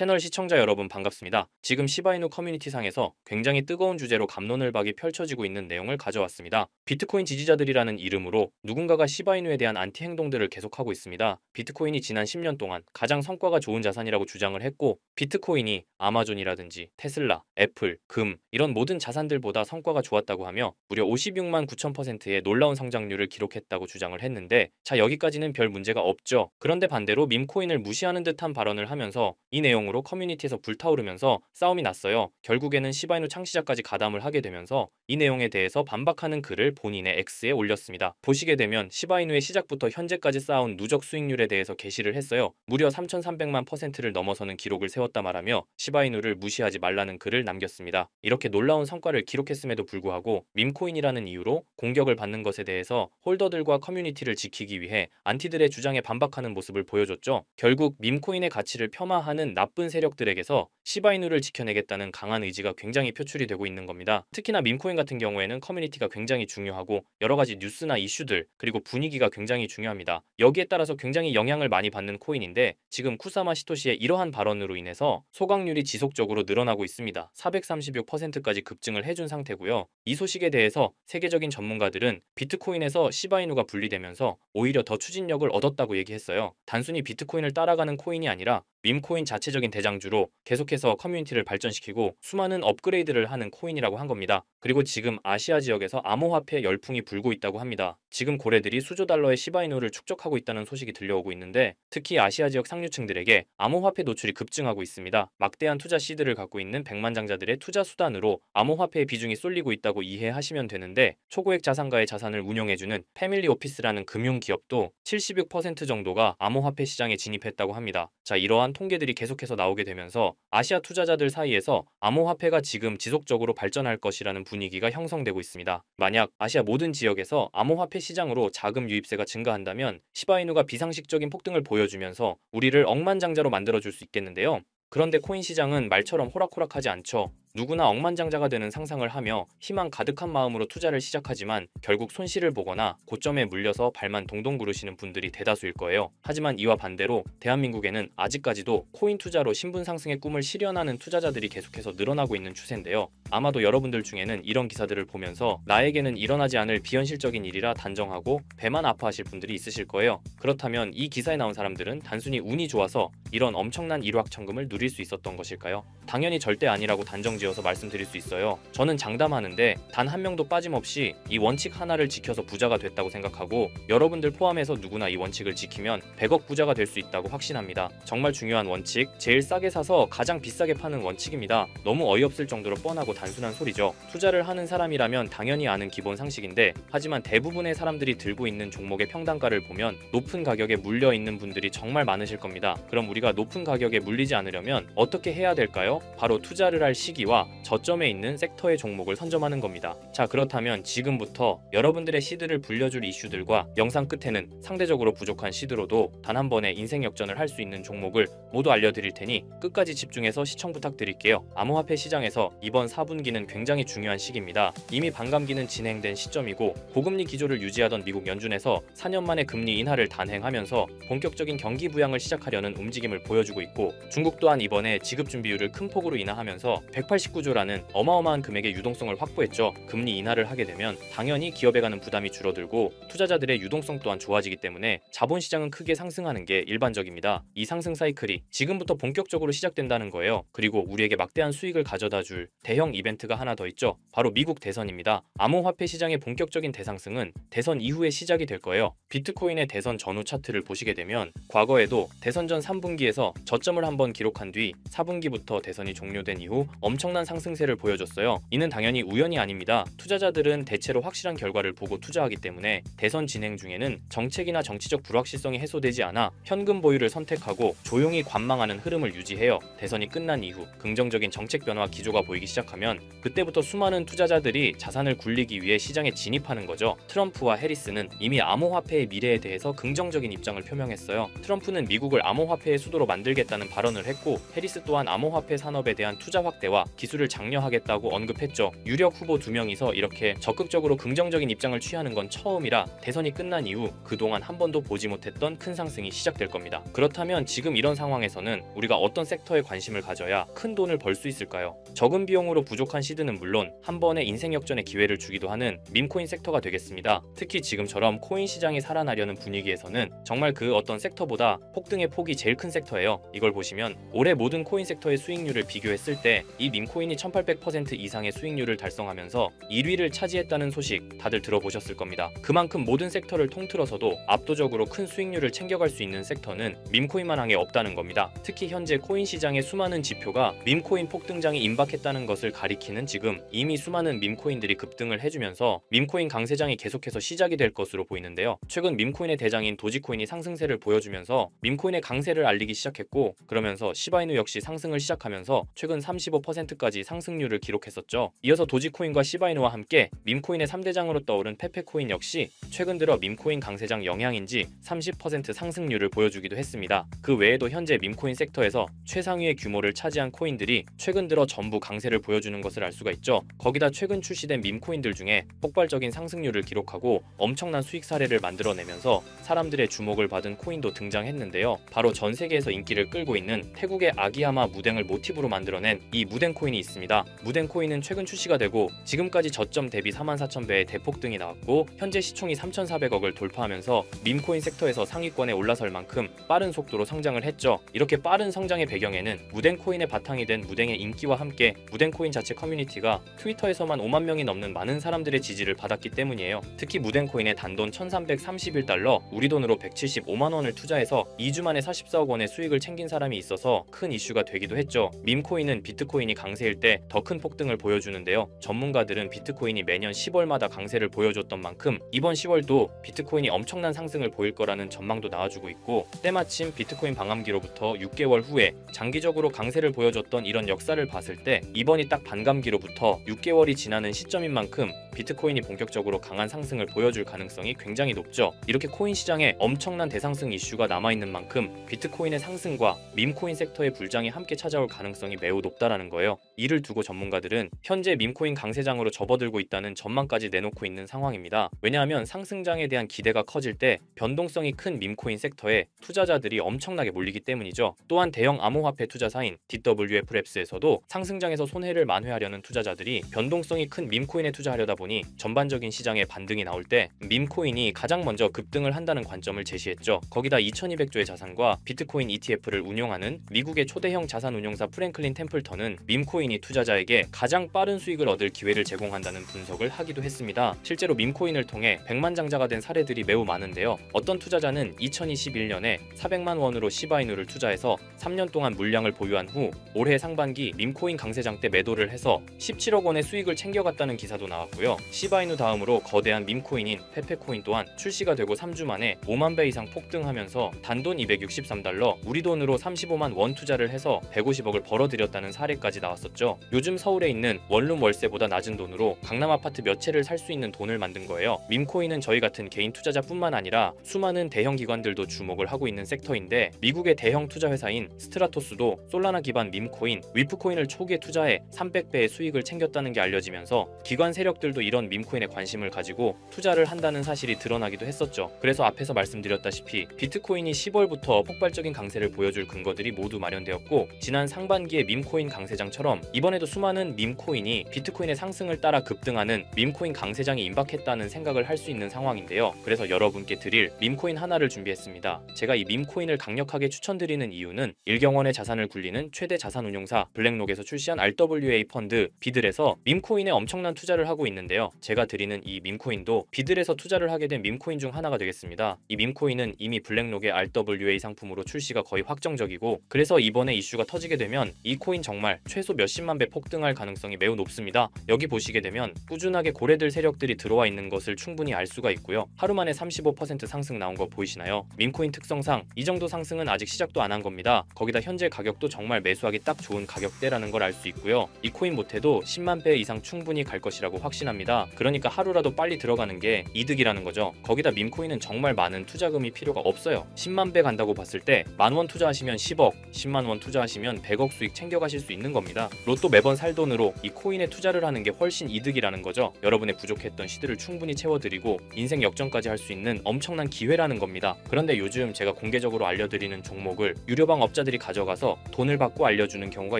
채널 시청자 여러분 반갑습니다. 지금 시바이누 커뮤니티상에서 굉장히 뜨거운 주제로 갑론을박이 펼쳐지고 있는 내용을 가져왔습니다. 비트코인 지지자들이라는 이름으로 누군가가 시바이누에 대한 안티 행동들을 계속하고 있습니다. 비트코인이 지난 10년 동안 가장 성과가 좋은 자산이라고 주장을 했고, 비트코인이 아마존이라든지 테슬라, 애플, 금 이런 모든 자산들보다 성과가 좋았다고 하며 무려 56만 9천%의 놀라운 성장률을 기록했다고 주장을 했는데, 자, 여기까지는 별 문제가 없죠. 그런데 반대로 밈코인을 무시하는 듯한 발언을 하면서 이 내용으로 커뮤니티에서 불타오르면서 싸움이 났어요. 결국에는 시바이누 창시자까지 가담을 하게 되면서 이 내용에 대해서 반박하는 글을 본인의 X에 올렸습니다. 보시게 되면 시바이누의 시작부터 현재까지 쌓아온 누적 수익률에 대해서 게시를 했어요. 무려 3,300만 %를 넘어서는 기록을 세웠다 말하며 시바이누를 무시하지 말라는 글을 남겼습니다. 이렇게 놀라운 성과를 기록했음에도 불구하고 밈코인이라는 이유로 공격을 받는 것에 대해서 홀더들과 커뮤니티를 지키기 위해 안티들의 주장에 반박하는 모습을 보여줬죠. 결국 밈코인의 가치를 폄하하는 나쁜 세력들에게서 시바이누를 지켜내겠다는 강한 의지가 굉장히 표출이 되고 있는 겁니다. 특히나 밈코인 같은 경우에는 커뮤니티가 굉장히 중요하고 여러 가지 뉴스나 이슈들 그리고 분위기가 굉장히 중요합니다. 여기에 따라서 굉장히 영향을 많이 받는 코인인데, 지금 쿠사마 시토시의 이러한 발언으로 인해서 소각률이 지속적으로 늘어나고 있습니다. 436%까지 급증을 해준 상태고요. 이 소식에 대해서 세계적인 전문가들은 비트코인에서 시바이누가 분리되면서 오히려 더 추진력을 얻었다고 얘기했어요. 단순히 비트코인을 따라가는 코인이 아니라 밈코인 자체적인 대장주로 계속해서 커뮤니티를 발전시키고 수많은 업그레이드를 하는 코인이라고 한 겁니다. 그리고 지금 아시아 지역에서 암호화폐 열풍이 불고 있다고 합니다. 지금 고래들이 수조 달러의 시바이누를 축적하고 있다는 소식이 들려오고 있는데, 특히 아시아 지역 상류층들에게 암호화폐 노출이 급증하고 있습니다. 막대한 투자 시드를 갖고 있는 백만장자들의 투자 수단으로 암호화폐의 비중이 쏠리고 있다고 이해하시면 되는데, 초고액 자산가의 자산을 운용해주는 패밀리 오피스라는 금융기업도 76% 정도가 암호화폐 시장에 진입했다고 합니다. 자, 이러한 통계들이 계속해서 나오게 되면서 아시아 투자자들 사이에서 암호화폐가 지금 지속적으로 발전할 것이라는 분위기가 형성되고 있습니다. 만약 아시아 모든 지역에서 암호화폐 시장으로 자금 유입세가 증가한다면 시바이누가 비상식적인 폭등을 보여주면서 우리를 억만장자로 만들어줄 수 있겠는데요. 그런데 코인 시장은 말처럼 호락호락하지 않죠. 누구나 억만장자가 되는 상상을 하며 희망 가득한 마음으로 투자를 시작하지만 결국 손실을 보거나 고점에 물려서 발만 동동 구르시는 분들이 대다수일 거예요. 하지만 이와 반대로 대한민국에는 아직까지도 코인 투자로 신분 상승의 꿈을 실현하는 투자자들이 계속해서 늘어나고 있는 추세인데요. 아마도 여러분들 중에는 이런 기사들을 보면서 나에게는 일어나지 않을 비현실적인 일이라 단정하고 배만 아파하실 분들이 있으실 거예요. 그렇다면 이 기사에 나온 사람들은 단순히 운이 좋아서 이런 엄청난 일확천금을 누릴 수 있었던 것일까요? 당연히 절대 아니라고 단정지어서 말씀드릴 수 있어요. 저는 장담하는데 단 한 명도 빠짐없이 이 원칙 하나를 지켜서 부자가 됐다고 생각하고, 여러분들 포함해서 누구나 이 원칙을 지키면 100억 부자가 될 수 있다고 확신합니다. 정말 중요한 원칙, 제일 싸게 사서 가장 비싸게 파는 원칙입니다. 너무 어이없을 정도로 뻔하고 단순한 소리죠. 투자를 하는 사람이라면 당연히 아는 기본 상식인데, 하지만 대부분의 사람들이 들고 있는 종목의 평단가를 보면 높은 가격에 물려 있는 분들이 정말 많으실 겁니다. 그럼 우리가 높은 가격에 물리지 않으려면 어떻게 해야 될까요? 바로 투자를 할 시기와 저점에 있는 섹터의 종목을 선점하는 겁니다. 자, 그렇다면 지금부터 여러분들의 시드를 불려줄 이슈들과 영상 끝에는 상대적으로 부족한 시드로도 단 한 번에 인생 역전을 할 수 있는 종목을 모두 알려드릴 테니 끝까지 집중해서 시청 부탁드릴게요. 암호화폐 시장에서 이번 4분기는 굉장히 중요한 시기입니다. 이미 반감기는 진행된 시점이고, 고금리 기조를 유지하던 미국 연준에서 4년 만에 금리 인하를 단행하면서 본격적인 경기 부양을 시작하려는 움직임을 보여주고 있고, 중국 또한 이번에 지급 준비율을 큰 폭으로 인하하면서 189조라는 어마어마한 금액의 유동성을 확보했죠. 금리 인하를 하게 되면 당연히 기업에 가는 부담이 줄어들고 투자자들의 유동성 또한 좋아지기 때문에 자본시장은 크게 상승하는 게 일반적입니다. 이 상승 사이클이 지금부터 본격적으로 시작된다는 거예요. 그리고 우리에게 막대한 수익을 가져다 줄 대형 이벤트가 하나 더 있죠. 바로 미국 대선입니다. 암호화폐 시장의 본격적인 대상승은 대선 이후에 시작이 될 거예요. 비트코인의 대선 전후 차트를 보시게 되면 과거에도 대선 전 3분기에서 저점을 한번 기록한 뒤 4분기부터 대선이 종료된 이후 엄청난 상승세를 보여줬어요. 이는 당연히 우연이 아닙니다. 투자자들은 대체로 확실한 결과를 보고 투자하기 때문에 대선 진행 중에는 정책이나 정치적 불확실성이 해소되지 않아 현금 보유를 선택하고 조용히 관망하는 흐름을 유지해요. 대선이 끝난 이후 긍정적인 정책 변화 기조가 보이기 시작하면 그때부터 수많은 투자자들이 자산을 굴리기 위해 시장에 진입하는 거죠. 트럼프와 해리스는 이미 암호화폐의 미래에 대해서 긍정적인 입장을 표명했어요. 트럼프는 미국을 암호화폐의 수도로 만들겠다는 발언을 했고, 해리스 또한 암호화폐 산업에 대한 투자 확대와 기술을 장려하겠다고 언급했죠. 유력 후보 2명이서 이렇게 적극적으로 긍정적인 입장을 취하는 건 처음이라 대선이 끝난 이후 그동안 한 번도 보지 못했던 큰 상승이 시작될 겁니다. 그렇다면 지금 이런 상황에서는 우리가 어떤 섹터에 관심을 가져야 큰 돈을 벌 수 있을까요? 적은 비용으로 부족한 시드는 물론 한 번의 인생 역전의 기회를 주기도 하는 밈코인 섹터가 되겠습니다. 특히 지금처럼 코인 시장이 살아나려는 분위기에서는 정말 그 어떤 섹터보다 폭등의 폭이 제일 큰 섹터예요. 이걸 보시면 올해 모든 코인 섹터의 수익률을 비교했을 때 이 밈코인이 1800% 이상의 수익률을 달성하면서 1위를 차지했다는 소식 다들 들어보셨을 겁니다. 그만큼 모든 섹터를 통틀어서도 압도적으로 큰 수익률을 챙겨갈 수 있는 섹터는 밈코인만항에 없다는 겁니다. 특히 현재 코인 시장의 수많은 지표가 밈코인 폭등장이 임박했다는 것을 가리키는 지금 이미 수많은 밈코인들이 급등을 해주면서 밈코인 강세장이 계속해서 시작이 될 것으로 보이는데요. 최근 밈코인의 대장인 도지코인이 상승세를 보여주면서 밈코인의 강세를 알리기 시작했고, 그러면서 시바이누 역시 상승을 시작하면서 최근 35%까지 상승률을 기록했었죠. 이어서 도지코인과 시바이누와 함께 밈코인의 3대장으로 떠오른 페페코인 역시 최근 들어 밈코인 강세장 영향인지 30% 상승률을 보여주기도 했습니다. 그 외에도 현재 밈코인 섹터에서 최상위의 규모를 차지한 코인들이 최근 들어 전부 강세를 보여주는 것을 알 수가 있죠. 거기다 최근 출시된 밈코인들 중에 폭발적인 상승률을 기록하고 엄청난 수익 사례를 만들어내면서 사람들의 주목을 받은 코인도 등장했는데요. 바로 전 세계에서 인기를 끌고 있는 태국의 아기야마 무댕을 모티브로 만들어낸 이 무댕 코인이 있습니다. 무댕 코인은 최근 출시가 되고 지금까지 저점 대비 44,000배의 대폭등이 나왔고 현재 시총이 3,400억을 돌파하면서 밈코인 섹터에서 상위권에 올라설 만큼 빠른 속도로 성장을 했죠. 이렇게 빠른 성장의 배경에는 무댕 코인의 바탕이 된 무댕의 인기와 함께 무댕 코인 자체 커뮤니티가 트위터에서만 5만 명이 넘는 많은 사람들의 지지를 받았기 때문이에요. 특히 무댕 코인의 단돈 1331달러, 우리 돈으로 175만 원을 투자해서 2주 만에 44억 원의 수익을 챙긴 사람이 있어서 큰 이슈가 되기도 했죠. 밈코인은 비트코인이 강세일 때 더 큰 폭등을 보여주는데요. 전문가들은 비트코인이 매년 10월마다 강세를 보여줬던 만큼 이번 10월도 비트코인이 엄청난 상승을 보일 거라는 전망도 나와주고 있고, 때마침 비트코인 방감기로부터 6개월 후에 장기적으로 강세를 보여줬던 이런 역사를 봤을 때 이번이 딱 반감기로부터 6개월이 지나는 시점인 만큼 비트코인이 본격적으로 강한 상승을 보여줄 가능성이 굉장히 높죠. 이렇게 코인 시장에 엄청난 대상승 이슈가 남아있는 만큼 비트코인의 상승과 밈코인 섹터의 불장이 함께 찾아올 가능성이 매우 높다라는 거예요. 이를 두고 전문가들은 현재 밈코인 강세장으로 접어들고 있다는 전망까지 내놓고 있는 상황입니다. 왜냐하면 상승장에 대한 기대가 커질 때 변동성이 큰 밈코인 섹터에 투자자들이 엄청나게 몰리기 때문이죠. 또한 대형 암호화폐 투자사인 DWF랩스에서도 상승장에서 손해를 만회하려는 투자자들이 변동성이 큰 밈코인에 투자하려다 보니 전반적인 시장에 반등이 나올 때 밈코인이 가장 먼저 급등을 한다는 관점을 제시했죠. 거기다 2200조의 자산과 비트코인 ETF를 운용하는 미국의 초대형 자산운용사 프랭클린 템플턴은 밈코인이 투자자에게 가장 빠른 수익을 얻을 기회를 제공한다는 분석을 하기도 했습니다. 실제로 밈코인을 통해 백만장자가 된 사례들이 매우 많은데요. 어떤 투자자는 2021년에 400만 원으로 시바이누를 투자해서 3년 동안 물량을 보유한 후 올해 상반기 밈코인 강세장 때 매도를 해서 17억 원의 수익을 챙겨갔다는 기사도 나왔고요. 시바이누 다음으로 거대한 밈코인인 페페코인 또한 출시가 되고 3주 만에 5만 배 이상 폭등하면서 단돈 263달러, 우리 돈으로 35만 원 투자를 해서 150억을 벌어들였다는 사례까지 나왔었죠. 요즘 서울에 있는 원룸 월세보다 낮은 돈으로 강남 아파트 몇 채를 살 수 있는 돈을 만든 거예요. 밈코인은 저희 같은 개인 투자자뿐만 아니라 수많은 대형 기관들도 주목을 하고 있는 섹터인데, 미국의 대형 투자 회사인 스트라토스도 솔라나 기반 밈코인 위프코인을 초기에 투자해 300배의 수익을 챙겼다는 게 알려지면서 기관 세력들도 이런 밈코인에 관심을 가지고 투자를 한다는 사실이 드러나기도 했었죠. 그래서 앞에서 말씀드렸다시피 비트코인이 10월부터 폭발적인 강세를 보여줄 근거들이 모두 마련되었고, 지난 상반기의 밈코인 강세장처럼 이번에도 수많은 밈코인이 비트코인의 상승을 따라 급등하는 밈코인 강세장이 임박했다는 생각을 할 수 있는 상황인데요. 그래서 여러분께 드릴 밈코인 하나를 준비했습니다. 제가 이 밈코인을 강력하게 추천드리는 이유는 일경원의 자산을 굴리는 최대 자산운용사 블랙록에서 출시한 RWA 펀드 비들에서 밈코인에 엄청난 투자를 하고 있는데요. 제가 드리는 이 밈코인도 비들에서 투자를 하게 된 밈코인 중 하나가 되겠습니다. 이 밈코인은 이미 블랙록의 RWA 상품으로 출시가 거의 확정적이고, 그래서 이번에 이슈가 터지게 되면 이 코인 정말 최소 몇십만 배 폭등할 가능성이 매우 높습니다. 여기 보시게 되면 꾸준하게 고래들 세력들이 들어와 있는 것을 충분히 알 수가 있고요. 하루 만에 35% 상승 나온 거 보이시나요? 밈코인 특성상 이 정도 상승은 아직 시작도 안 한 겁니다. 거기다 현재 가격도 정말 매수하기 딱 좋은 가격대라는 걸 알 수 있고요. 이 코인 못해도 10만 배 이상 충분히 갈 것이라고 확신합니다. 그러니까 하루라도 빨리 들어가는 게 이득이라는 거죠. 거기다 밈코인은 정말 많은 투자금이 필요가 없어요. 10만 배 간다고 봤을 때 10,000원 투자하시면 10억, 10만 원 투자하시면 100억 수익 챙겨가실 수 있는 겁니다. 로또 매번 살 돈으로 이 코인에 투자를 하는 게 훨씬 이득이라는 거죠. 여러분의 부족했던 시드를 충분히 채워드리고 인생 역전까지 할 수 있는 엄청난 기회라는 겁니다. 그런데 요즘 제가 공개적으로 알려드리는 종목을 유료방 업자들이 가져가서 돈을 받고 알려주는 경우가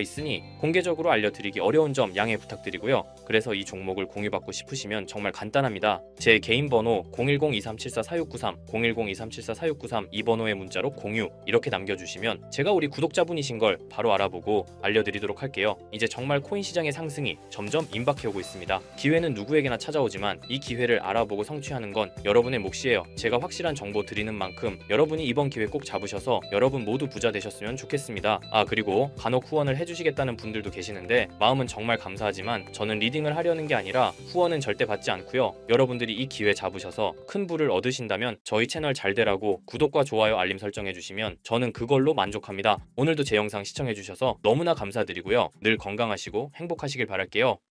있으니 공개적으로 알려드리기 어려운 점 양해 부탁드리고요. 그래서 이 종목을 공유받고 싶으시면 정말 간단합니다. 제 개인 번호 010-2374-4693, 010-2374-4693 이 번호의 문자로 공유 이렇게 남겨주시면 제가 우리 구독자분이신 걸 바로 알아보고 알려드리도록 할게요. 이제 정말 코인 시장의 상승이 점점 임박해오고 있습니다. 기회는 누구에게나 찾아오지만 이 기회를 알아보고 성취하는 건 여러분의 몫이에요. 제가 확실한 정보 드리는 만큼 여러분이 이번 기회 꼭 잡으셔서 여러분 모두 부자 되셨으면 좋겠습니다. 그리고 간혹 후원을 해주시겠다는 분들도 계시는데 마음은 정말 감사하지만 저는 리딩을 하려는 게 아니라 후원은 절대 받지 않고요. 여러분들이 이 기회 잡으셔서 큰 부를 얻으신다면 저희 채널 잘 되라고 구독과 좋아요 알림 설정해주시면 저는 그걸로 만족합니다. 오늘도 제 영상 시청해주셔서 너무나 감사드리고요. 늘 건강하시고 행복하시길 바랄게요.